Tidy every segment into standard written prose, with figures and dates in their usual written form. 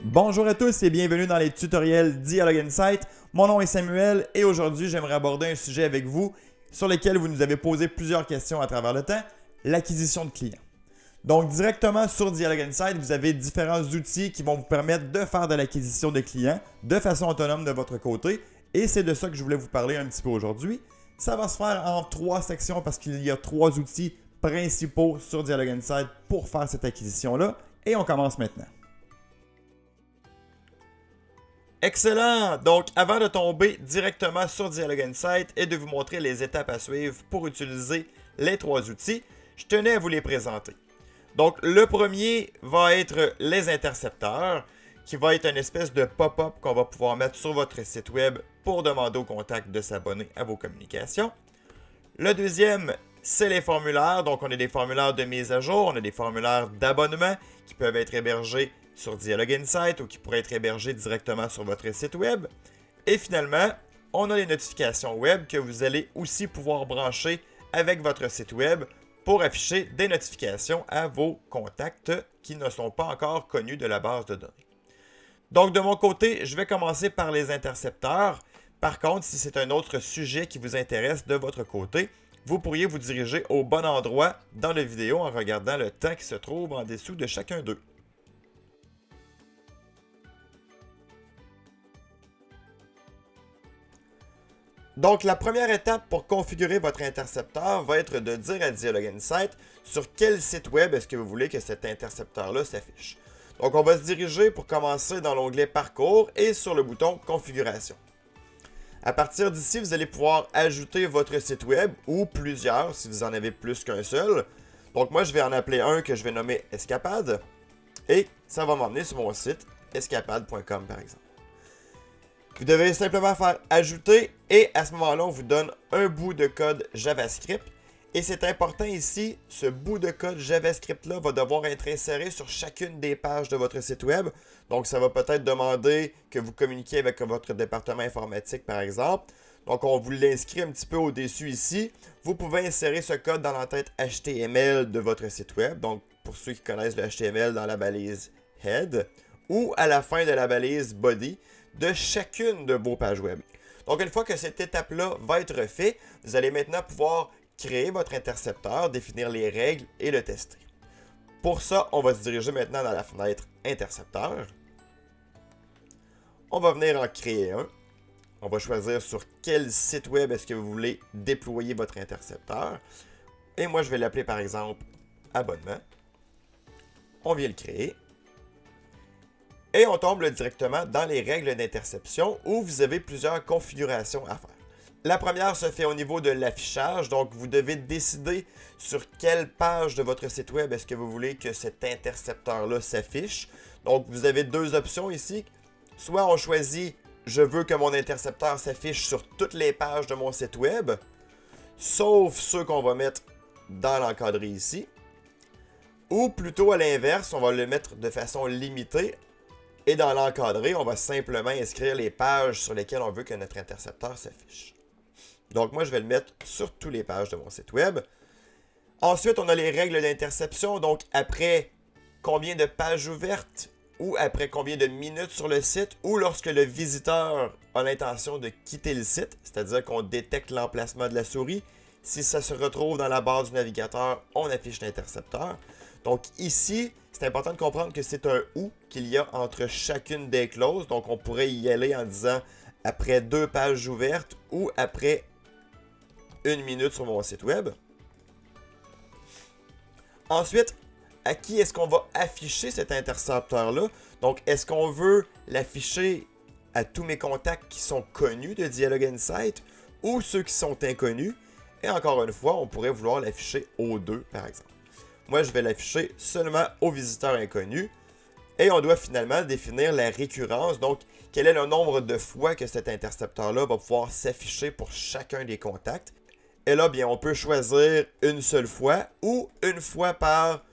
Bonjour à tous et bienvenue dans les tutoriels Dialogue Insight. Mon nom est Samuel et aujourd'hui j'aimerais aborder un sujet avec vous sur lequel vous nous avez posé plusieurs questions à travers le temps, l'acquisition de clients. Donc directement sur Dialogue Insight, vous avez différents outils qui vont vous permettre de faire de l'acquisition de clients de façon autonome de votre côté et c'est de ça que je voulais vous parler un petit peu aujourd'hui. Ça va se faire en 3 sections parce qu'il y a 3 outils principaux sur Dialogue Insight pour faire cette acquisition-là et on commence maintenant. Excellent! Donc, avant de tomber directement sur Dialogue Insight et de vous montrer les étapes à suivre pour utiliser les 3 outils, je tenais à vous les présenter. Donc, le premier va être les intercepteurs, qui va être une espèce de pop-up qu'on va pouvoir mettre sur votre site web pour demander au contact de s'abonner à vos communications. Le deuxième, c'est les formulaires. Donc, on a des formulaires de mise à jour, on a des formulaires d'abonnement qui peuvent être hébergés sur Dialogue Insight ou qui pourraient être hébergés directement sur votre site web. Et finalement, on a les notifications web que vous allez aussi pouvoir brancher avec votre site web pour afficher des notifications à vos contacts qui ne sont pas encore connus de la base de données. Donc, de mon côté, je vais commencer par les intercepteurs. Par contre, si c'est un autre sujet qui vous intéresse de votre côté, vous pourriez vous diriger au bon endroit dans la vidéo en regardant le temps qui se trouve en dessous de chacun d'eux. Donc, la première étape pour configurer votre intercepteur va être de dire à Dialogue Insight sur quel site web est-ce que vous voulez que cet intercepteur-là s'affiche. Donc, on va se diriger pour commencer dans l'onglet Parcours et sur le bouton Configuration. À partir d'ici, vous allez pouvoir ajouter votre site web ou plusieurs si vous en avez plus qu'un seul. Donc, moi, je vais en appeler un que je vais nommer Escapade et ça va m'emmener sur mon site escapade.com par exemple. Vous devez simplement faire ajouter et à ce moment-là, on vous donne un bout de code JavaScript. Et c'est important ici, ce bout de code JavaScript-là va devoir être inséré sur chacune des pages de votre site web. Donc, ça va peut-être demander que vous communiquiez avec votre département informatique, par exemple. Donc, on vous l'inscrit un petit peu au-dessus ici. Vous pouvez insérer ce code dans l'entête HTML de votre site web. Donc, pour ceux qui connaissent le HTML dans la balise Head ou à la fin de la balise Body de chacune de vos pages web. Donc, une fois que cette étape-là va être faite, vous allez maintenant pouvoir créer votre intercepteur, définir les règles et le tester. Pour ça, on va se diriger maintenant dans la fenêtre Intercepteur. On va venir en créer un. On va choisir sur quel site web est-ce que vous voulez déployer votre intercepteur. Et moi, je vais l'appeler par exemple Abonnement. On vient le créer. Et on tombe directement dans les règles d'interception où vous avez plusieurs configurations à faire. La première se fait au niveau de l'affichage, donc vous devez décider sur quelle page de votre site web est-ce que vous voulez que cet intercepteur-là s'affiche. Donc vous avez 2 options ici. Soit on choisit « Je veux que mon intercepteur s'affiche sur toutes les pages de mon site web », sauf ceux qu'on va mettre dans l'encadré ici. Ou plutôt à l'inverse, on va le mettre de façon limitée. Et dans l'encadré, on va simplement inscrire les pages sur lesquelles on veut que notre intercepteur s'affiche. Donc moi, je vais le mettre sur toutes les pages de mon site web. Ensuite, on a les règles d'interception. Donc après combien de pages ouvertes ou après combien de minutes sur le site ou lorsque le visiteur a l'intention de quitter le site, c'est-à-dire qu'on détecte l'emplacement de la souris. Si ça se retrouve dans la barre du navigateur, on affiche l'intercepteur. Donc ici, c'est important de comprendre que c'est un « ou » qu'il y a entre chacune des clauses. Donc on pourrait y aller en disant « après 2 pages ouvertes » ou « après 1 minute sur mon site web ». Ensuite, à qui est-ce qu'on va afficher cet intercepteur-là? Donc est-ce qu'on veut l'afficher à tous mes contacts qui sont connus de Dialogue Insight ou ceux qui sont inconnus? Et encore une fois, on pourrait vouloir l'afficher aux 2 par exemple. Moi, je vais l'afficher seulement aux visiteurs inconnus. Et on doit finalement définir la récurrence. Donc, quel est le nombre de fois que cet intercepteur-là va pouvoir s'afficher pour chacun des contacts. Et là, bien, on peut choisir une seule fois ou une fois par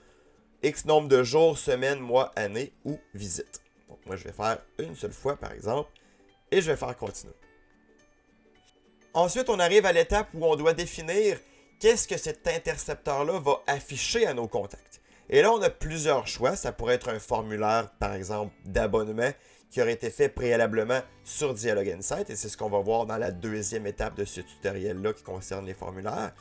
X nombre de jours, semaines, mois, années ou visites. Donc, moi, je vais faire une seule fois, par exemple. Et je vais faire continuer. Ensuite, on arrive à l'étape où on doit définir qu'est-ce que cet intercepteur-là va afficher à nos contacts. Et là, on a plusieurs choix. Ça pourrait être un formulaire, par exemple, d'abonnement qui aurait été fait préalablement sur Dialog Insight. Et c'est ce qu'on va voir dans la deuxième étape de ce tutoriel-là qui concerne les formulaires.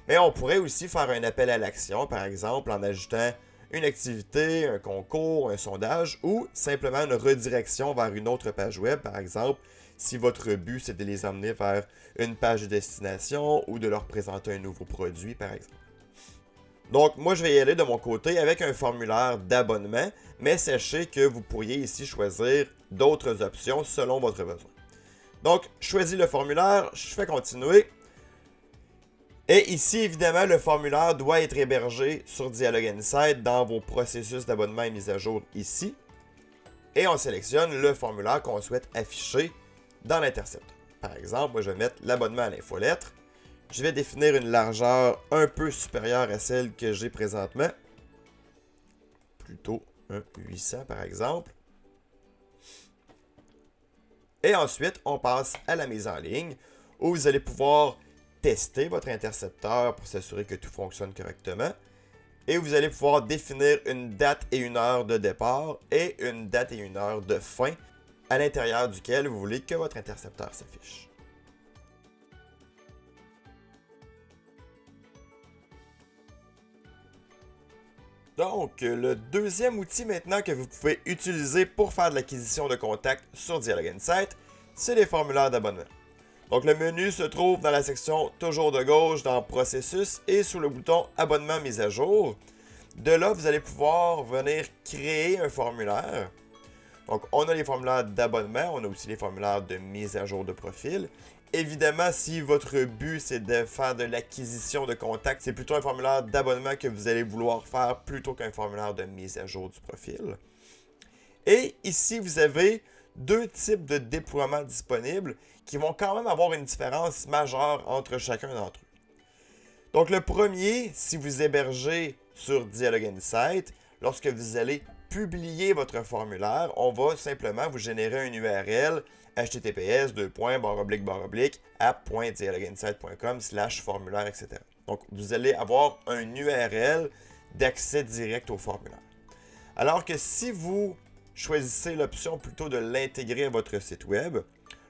Mais on pourrait aussi faire un appel à l'action, par exemple, en ajoutant une activité, un concours, un sondage ou simplement une redirection vers une autre page web, par exemple, si votre but c'est de les emmener vers une page de destination ou de leur présenter un nouveau produit, par exemple. Donc, moi, je vais y aller de mon côté avec un formulaire d'abonnement, mais sachez que vous pourriez ici choisir d'autres options selon votre besoin. Donc, je choisis le formulaire, je fais continuer. Et ici, évidemment, le formulaire doit être hébergé sur Dialog Insight dans vos processus d'abonnement et mise à jour ici. Et on sélectionne le formulaire qu'on souhaite afficher dans l'intercepteur. Par exemple, moi, je vais mettre l'abonnement à l'infolettre. Je vais définir une largeur un peu supérieure à celle que j'ai présentement. Plutôt un 800 par exemple. Et ensuite, on passe à la mise en ligne où vous allez pouvoir tester votre intercepteur pour s'assurer que tout fonctionne correctement. Et vous allez pouvoir définir une date et une heure de départ et une date et une heure de fin à l'intérieur duquel vous voulez que votre intercepteur s'affiche. Donc, le deuxième outil maintenant que vous pouvez utiliser pour faire de l'acquisition de contacts sur Dialog Insight, c'est les formulaires d'abonnement. Donc, le menu se trouve dans la section toujours de gauche dans Processus et sous le bouton Abonnement mise à jour. De là, vous allez pouvoir venir créer un formulaire. Donc, on a les formulaires d'abonnement, on a aussi les formulaires de mise à jour de profil. Évidemment, si votre but c'est de faire de l'acquisition de contacts, c'est plutôt un formulaire d'abonnement que vous allez vouloir faire plutôt qu'un formulaire de mise à jour du profil. Et ici, vous avez deux types de déploiements disponibles qui vont quand même avoir une différence majeure entre chacun d'entre eux. Donc le premier, si vous hébergez sur Dialog Insight, lorsque vous allez publier votre formulaire, on va simplement vous générer une URL https://app.dialoginsight.com/formulaire, etc. Donc vous allez avoir un URL d'accès direct au formulaire. Alors que si vous choisissez l'option plutôt de l'intégrer à votre site web,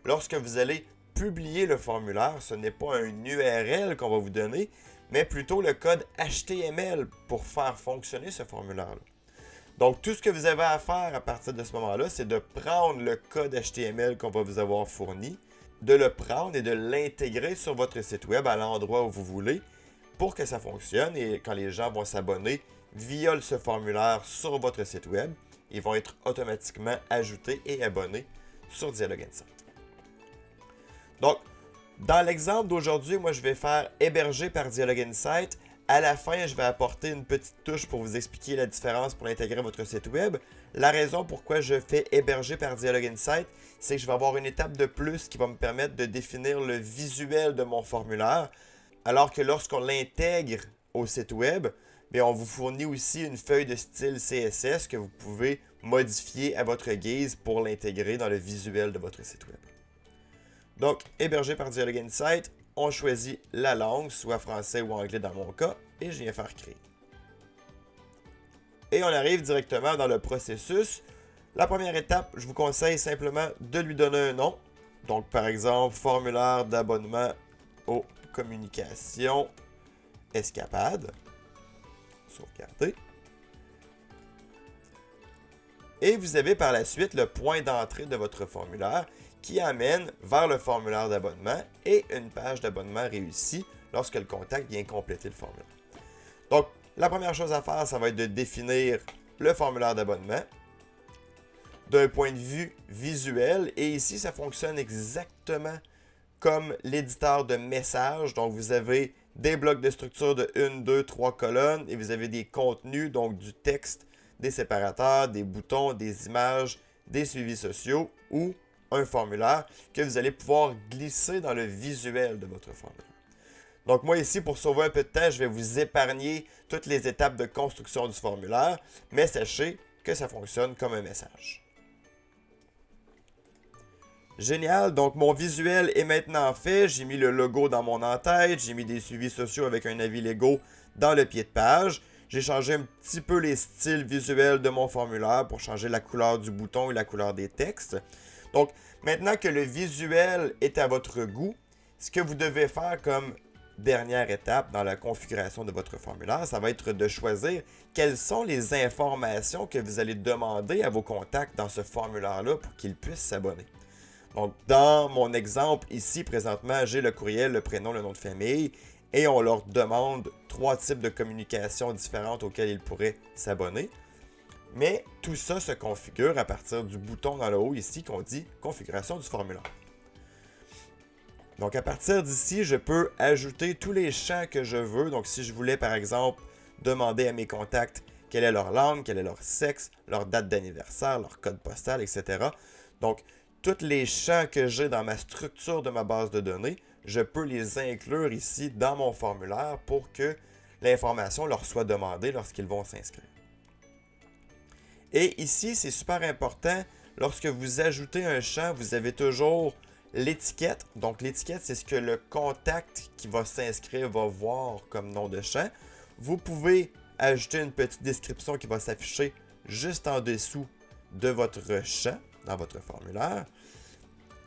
lorsque vous allez publier le formulaire, ce n'est pas un URL qu'on va vous donner, mais plutôt le code HTML pour faire fonctionner ce formulaire-là. Donc, tout ce que vous avez à faire à partir de ce moment-là, c'est de prendre le code HTML qu'on va vous avoir fourni, de le prendre et de l'intégrer sur votre site web à l'endroit où vous voulez pour que ça fonctionne. Et quand les gens vont s'abonner via ce formulaire sur votre site web, ils vont être automatiquement ajoutés et abonnés sur Dialog Insight. Donc, dans l'exemple d'aujourd'hui, moi, je vais faire héberger par Dialog Insight. À la fin, je vais apporter une petite touche pour vous expliquer la différence pour intégrer votre site web. La raison pourquoi je fais héberger par Dialog Insight, c'est que je vais avoir une étape de plus qui va me permettre de définir le visuel de mon formulaire, alors que lorsqu'on l'intègre au site web, bien, on vous fournit aussi une feuille de style CSS que vous pouvez modifier à votre guise pour l'intégrer dans le visuel de votre site web. Donc, hébergé par Dialog Insight, on choisit la langue, soit français ou anglais dans mon cas, et je viens faire créer. Et on arrive directement dans le processus. La première étape, je vous conseille simplement de lui donner un nom. Donc, par exemple, formulaire d'abonnement aux communications Escapade. Sauvegarder. Et vous avez par la suite le point d'entrée de votre formulaire qui amène vers le formulaire d'abonnement et une page d'abonnement réussie lorsque le contact vient compléter le formulaire. Donc, la première chose à faire, ça va être de définir le formulaire d'abonnement d'un point de vue visuel. Et ici, ça fonctionne exactement comme l'éditeur de messages. Donc, vous avez des blocs de structure de 1, 2, 3 colonnes et vous avez des contenus, donc du texte, des séparateurs, des boutons, des images, des suivis sociaux ou un formulaire que vous allez pouvoir glisser dans le visuel de votre formulaire. Donc moi ici, pour sauver un peu de temps, je vais vous épargner toutes les étapes de construction du formulaire, mais sachez que ça fonctionne comme un message. Génial, donc mon visuel est maintenant fait, j'ai mis le logo dans mon en-tête, j'ai mis des suivis sociaux avec un avis légaux dans le pied de page. J'ai changé un petit peu les styles visuels de mon formulaire pour changer la couleur du bouton et la couleur des textes. Donc, maintenant que le visuel est à votre goût, ce que vous devez faire comme dernière étape dans la configuration de votre formulaire, ça va être de choisir quelles sont les informations que vous allez demander à vos contacts dans ce formulaire-là pour qu'ils puissent s'abonner. Donc, dans mon exemple ici, présentement, j'ai le courriel, le prénom, le nom de famille, et on leur demande 3 types de communications différentes auxquelles ils pourraient s'abonner. Mais tout ça se configure à partir du bouton dans le haut ici qu'on dit « Configuration du formulaire ». Donc, à partir d'ici, je peux ajouter tous les champs que je veux. Donc, si je voulais, par exemple, demander à mes contacts quelle est leur langue, quel est leur sexe, leur date d'anniversaire, leur code postal, etc. Donc, tous les champs que j'ai dans ma structure de ma base de données, je peux les inclure ici dans mon formulaire pour que l'information leur soit demandée lorsqu'ils vont s'inscrire. Et ici, c'est super important, lorsque vous ajoutez un champ, vous avez toujours l'étiquette. Donc, l'étiquette, c'est ce que le contact qui va s'inscrire va voir comme nom de champ. Vous pouvez ajouter une petite description qui va s'afficher juste en dessous de votre champ dans votre formulaire.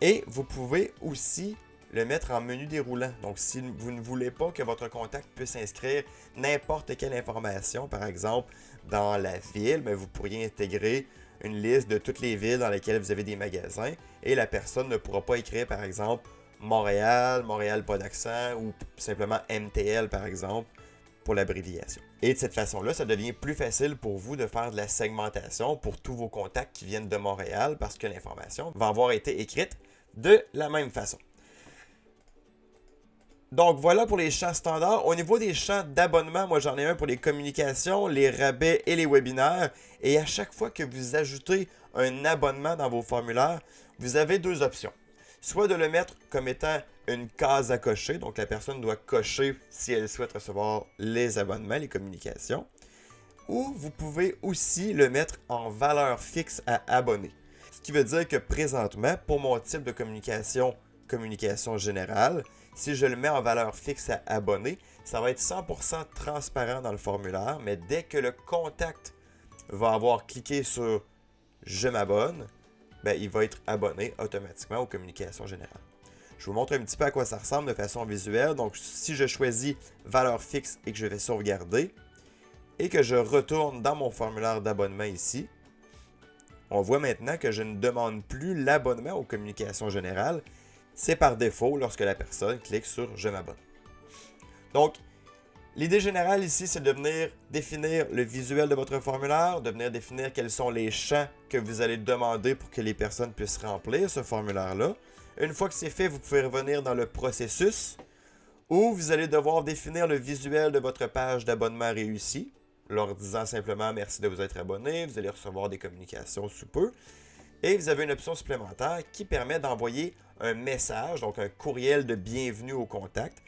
Et vous pouvez aussi le mettre en menu déroulant. Donc, si vous ne voulez pas que votre contact puisse inscrire n'importe quelle information, par exemple, dans la ville, bien, vous pourriez intégrer une liste de toutes les villes dans lesquelles vous avez des magasins et la personne ne pourra pas écrire, par exemple, Montréal, Montréal pas d'accent ou simplement MTL, par exemple, pour l'abréviation. Et de cette façon-là, ça devient plus facile pour vous de faire de la segmentation pour tous vos contacts qui viennent de Montréal parce que l'information va avoir été écrite de la même façon. Donc voilà pour les champs standards. Au niveau des champs d'abonnement, moi j'en ai un pour les communications, les rabais et les webinaires. Et à chaque fois que vous ajoutez un abonnement dans vos formulaires, vous avez 2 options. Soit de le mettre comme étant une case à cocher, donc la personne doit cocher si elle souhaite recevoir les abonnements, les communications. Ou vous pouvez aussi le mettre en valeur fixe à abonner. Ce qui veut dire que présentement, pour mon type de communication générale, si je le mets en valeur fixe à abonner, ça va être 100% transparent dans le formulaire, mais dès que le contact va avoir cliqué sur « Je m'abonne », ben, il va être abonné automatiquement aux communications générales. Je vous montre un petit peu à quoi ça ressemble de façon visuelle. Donc, si je choisis valeur fixe et que je vais sauvegarder et que je retourne dans mon formulaire d'abonnement ici, on voit maintenant que je ne demande plus l'abonnement aux communications générales. C'est par défaut lorsque la personne clique sur « Je m'abonne ». Donc, l'idée générale ici, c'est de venir définir le visuel de votre formulaire, de venir définir quels sont les champs que vous allez demander pour que les personnes puissent remplir ce formulaire-là. Une fois que c'est fait, vous pouvez revenir dans le processus où vous allez devoir définir le visuel de votre page d'abonnement réussi, leur disant simplement « Merci de vous être abonné », vous allez recevoir des communications sous peu. Et vous avez une option supplémentaire qui permet d'envoyer un message, donc un courriel de bienvenue au contact.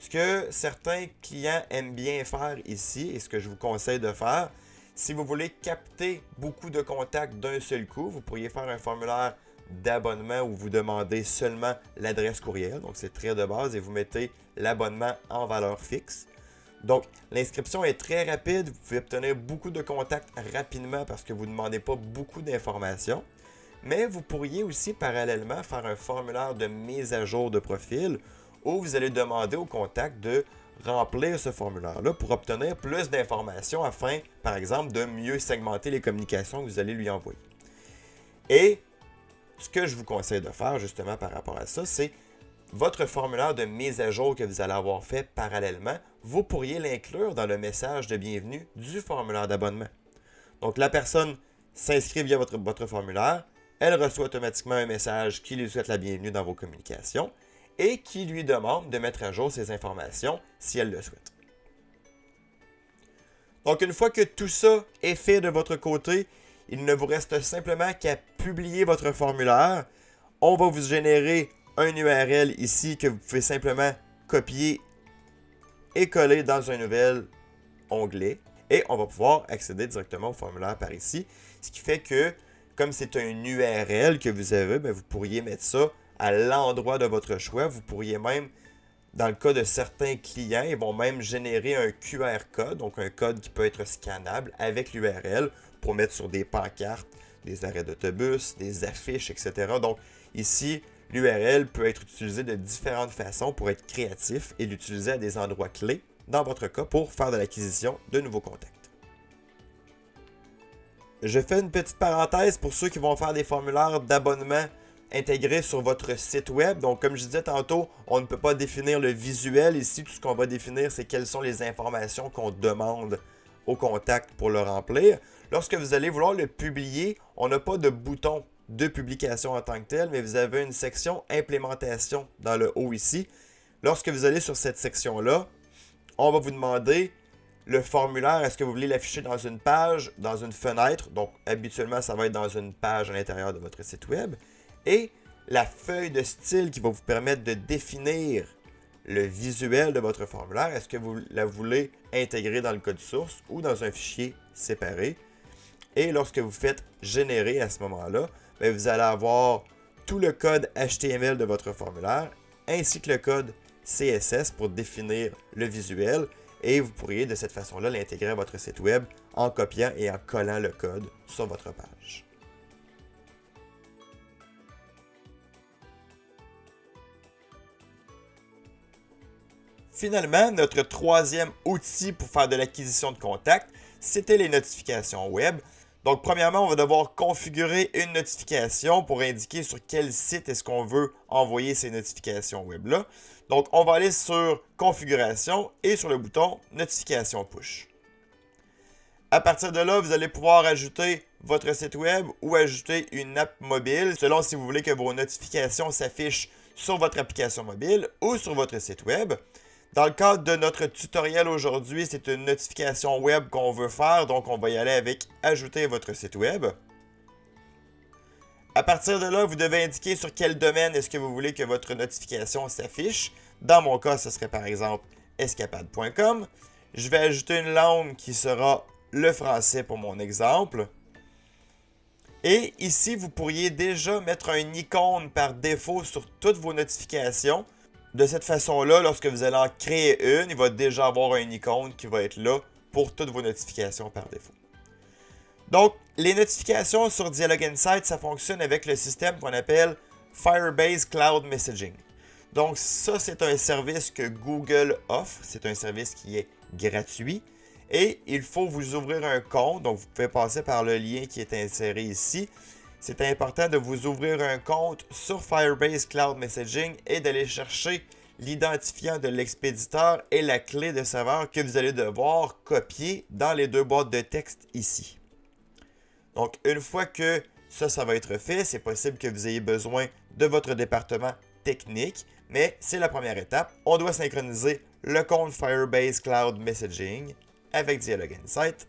Ce que certains clients aiment bien faire ici, et ce que je vous conseille de faire, si vous voulez capter beaucoup de contacts d'un seul coup, vous pourriez faire un formulaire d'abonnement où vous demandez seulement l'adresse courriel. Donc, c'est très de base et vous mettez l'abonnement en valeur fixe. Donc, l'inscription est très rapide. Vous pouvez obtenir beaucoup de contacts rapidement parce que vous ne demandez pas beaucoup d'informations. Mais vous pourriez aussi parallèlement faire un formulaire de mise à jour de profil où vous allez demander au contact de remplir ce formulaire-là pour obtenir plus d'informations afin, par exemple, de mieux segmenter les communications que vous allez lui envoyer. Et ce que je vous conseille de faire justement par rapport à ça, c'est votre formulaire de mise à jour que vous allez avoir fait parallèlement, vous pourriez l'inclure dans le message de bienvenue du formulaire d'abonnement. Donc la personne s'inscrit via votre formulaire, elle reçoit automatiquement un message qui lui souhaite la bienvenue dans vos communications et qui lui demande de mettre à jour ses informations si elle le souhaite. Donc une fois que tout ça est fait de votre côté, il ne vous reste simplement qu'à publier votre formulaire. On va vous générer un URL ici que vous pouvez simplement copier et coller dans un nouvel onglet. Et on va pouvoir accéder directement au formulaire par ici. Ce qui fait que, comme c'est un URL que vous avez, bien, vous pourriez mettre ça à l'endroit de votre choix. Vous pourriez même Dans le cas de certains clients, ils vont même générer un QR code, donc un code qui peut être scannable avec l'URL pour mettre sur des pancartes, des arrêts d'autobus, des affiches, etc. Donc ici, l'URL peut être utilisée de différentes façons pour être créatif et l'utiliser à des endroits clés, dans votre cas, pour faire de l'acquisition de nouveaux contacts. Je fais une petite parenthèse pour ceux qui vont faire des formulaires d'abonnement intégrés sur votre site web. Donc, comme je disais tantôt, on ne peut pas définir le visuel. Ici, tout ce qu'on va définir, c'est quelles sont les informations qu'on demande au contact pour le remplir. Lorsque vous allez vouloir le publier, on n'a pas de bouton de publication en tant que tel, mais vous avez une section implémentation dans le haut ici. Lorsque vous allez sur cette section-là, on va vous demander le formulaire, est-ce que vous voulez l'afficher dans une page, dans une fenêtre? Donc, habituellement, ça va être dans une page à l'intérieur de votre site web. Et la feuille de style qui va vous permettre de définir le visuel de votre formulaire. Est-ce que vous la voulez intégrer dans le code source ou dans un fichier séparé? Et lorsque vous faites générer à ce moment-là, vous allez avoir tout le code HTML de votre formulaire ainsi que le code CSS pour définir le visuel. Et vous pourriez de cette façon-là l'intégrer à votre site web en copiant et en collant le code sur votre page. Finalement, notre troisième outil pour faire de l'acquisition de contacts, c'était les notifications web. Donc, premièrement, on va devoir configurer une notification pour indiquer sur quel site est-ce qu'on veut envoyer ces notifications web-là. Donc, on va aller sur Configuration et sur le bouton Notification push. À partir de là, vous allez pouvoir ajouter votre site web ou ajouter une app mobile, selon si vous voulez que vos notifications s'affichent sur votre application mobile ou sur votre site web. Dans le cadre de notre tutoriel aujourd'hui, c'est une notification web qu'on veut faire, donc on va y aller avec « Ajouter votre site web ». À partir de là, vous devez indiquer sur quel domaine est-ce que vous voulez que votre notification s'affiche. Dans mon cas, ce serait par exemple escapade.com. Je vais ajouter une langue qui sera le français pour mon exemple. Et ici, vous pourriez déjà mettre une icône par défaut sur toutes vos notifications. De cette façon-là, lorsque vous allez en créer une, il va déjà avoir une icône qui va être là pour toutes vos notifications par défaut. Donc, les notifications sur Dialog Insight, ça fonctionne avec le système qu'on appelle Firebase Cloud Messaging. Donc, ça, c'est un service que Google offre. C'est un service qui est gratuit. Et il faut vous ouvrir un compte. Donc, vous pouvez passer par le lien qui est inséré ici. C'est important de vous ouvrir un compte sur Firebase Cloud Messaging et d'aller chercher l'identifiant de l'expéditeur et la clé de serveur que vous allez devoir copier dans les deux boîtes de texte ici. Donc, une fois que ça va être fait, c'est possible que vous ayez besoin de votre département technique, mais c'est la première étape. On doit synchroniser le compte Firebase Cloud Messaging avec Dialog Insight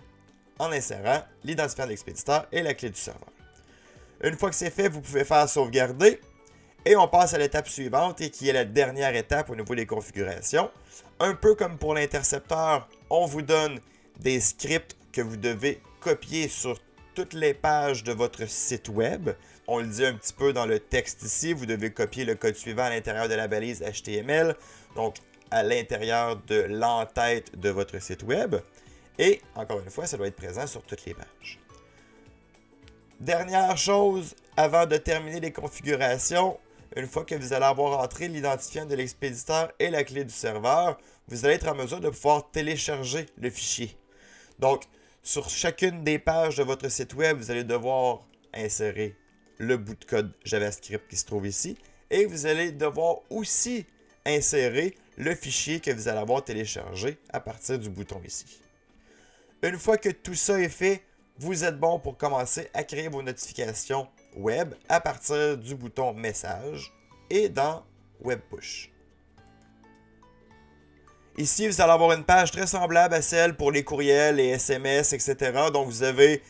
en insérant l'identifiant de l'expéditeur et la clé du serveur. Une fois que c'est fait, vous pouvez faire sauvegarder et on passe à l'étape suivante et qui est la dernière étape au niveau des configurations. Un peu comme pour l'intercepteur, on vous donne des scripts que vous devez copier sur toutes les pages de votre site web. On le dit un petit peu dans le texte ici, vous devez copier le code suivant à l'intérieur de la balise HTML, donc à l'intérieur de l'entête de votre site web. Et encore une fois, ça doit être présent sur toutes les pages. Dernière chose, avant de terminer les configurations, une fois que vous allez avoir entré l'identifiant de l'expéditeur et la clé du serveur, vous allez être en mesure de pouvoir télécharger le fichier. Donc, sur chacune des pages de votre site web, vous allez devoir insérer le bout de code JavaScript qui se trouve ici et vous allez devoir aussi insérer le fichier que vous allez avoir téléchargé à partir du bouton ici. Une fois que tout ça est fait, vous êtes bon pour commencer à créer vos notifications web à partir du bouton Message et dans Web Push. Ici, vous allez avoir une page très semblable à celle pour les courriels, les SMS, etc. Donc, vous avez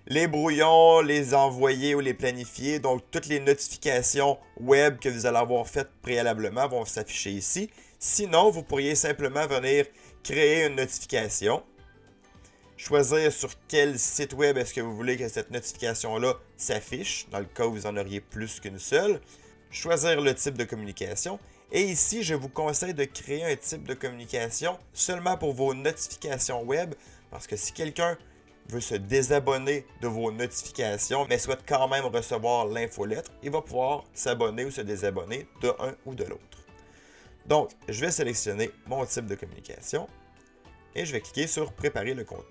les brouillons, les envoyer ou les planifier. Donc, toutes les notifications web que vous allez avoir faites préalablement vont s'afficher ici. Sinon, vous pourriez simplement venir créer une notification. Choisir sur quel site web est-ce que vous voulez que cette notification-là s'affiche, dans le cas où vous en auriez plus qu'une seule. Choisir le type de communication Et ici, je vous conseille de créer un type de communication seulement pour vos notifications web, parce que si quelqu'un veut se désabonner de vos notifications, mais souhaite quand même recevoir l'infolettre, il va pouvoir s'abonner ou se désabonner de un ou de l'autre. Donc, je vais sélectionner mon type de communication et je vais cliquer sur « Préparer le contenu ».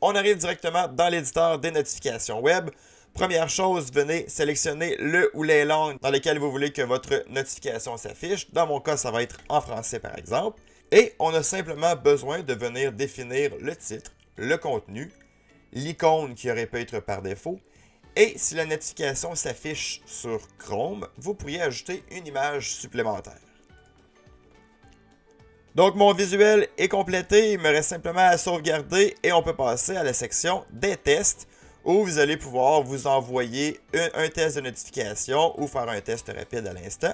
On arrive directement dans l'éditeur des notifications web. Première chose, venez sélectionner le ou les langues dans lesquelles vous voulez que votre notification s'affiche. Dans mon cas, ça va être en français par exemple. Et on a simplement besoin de venir définir le titre, le contenu, l'icône qui aurait pu être par défaut. Et si la notification s'affiche sur Chrome, vous pourriez ajouter une image supplémentaire. Donc mon visuel est complété, il me reste simplement à sauvegarder et on peut passer à la section des tests où vous allez pouvoir vous envoyer un test de notification ou faire un test rapide à l'instant.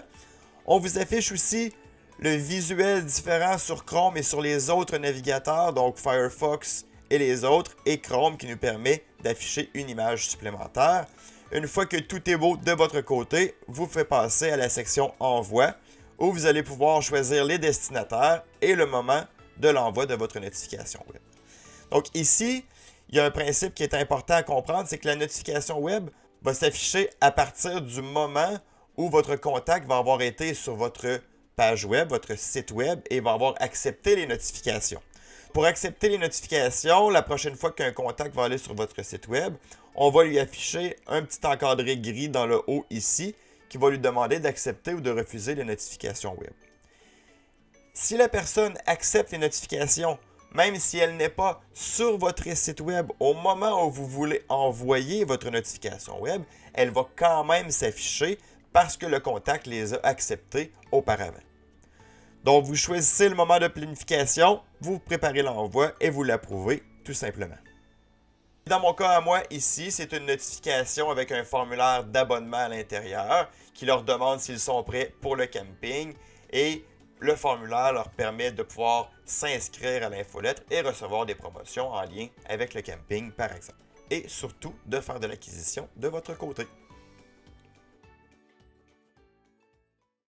On vous affiche aussi le visuel différent sur Chrome et sur les autres navigateurs, donc Firefox et les autres, et Chrome qui nous permet d'afficher une image supplémentaire. Une fois que tout est beau de votre côté, vous faites passer à la section Envoi, où vous allez pouvoir choisir les destinataires et le moment de l'envoi de votre notification web. Donc ici, il y a un principe qui est important à comprendre, c'est que la notification web va s'afficher à partir du moment où votre contact va avoir été sur votre page web, votre site web, et va avoir accepté les notifications. Pour accepter les notifications, la prochaine fois qu'un contact va aller sur votre site web, on va lui afficher un petit encadré gris dans le haut ici, qui va lui demander d'accepter ou de refuser les notifications web. Si la personne accepte les notifications, même si elle n'est pas sur votre site web au moment où vous voulez envoyer votre notification web, elle va quand même s'afficher parce que le contact les a acceptées auparavant. Donc, vous choisissez le moment de planification, vous préparez l'envoi et vous l'approuvez tout simplement. Dans mon cas à moi, ici, c'est une notification avec un formulaire d'abonnement à l'intérieur qui leur demande s'ils sont prêts pour le camping et le formulaire leur permet de pouvoir s'inscrire à l'infolettre et recevoir des promotions en lien avec le camping par exemple. Et surtout, de faire de l'acquisition de votre côté.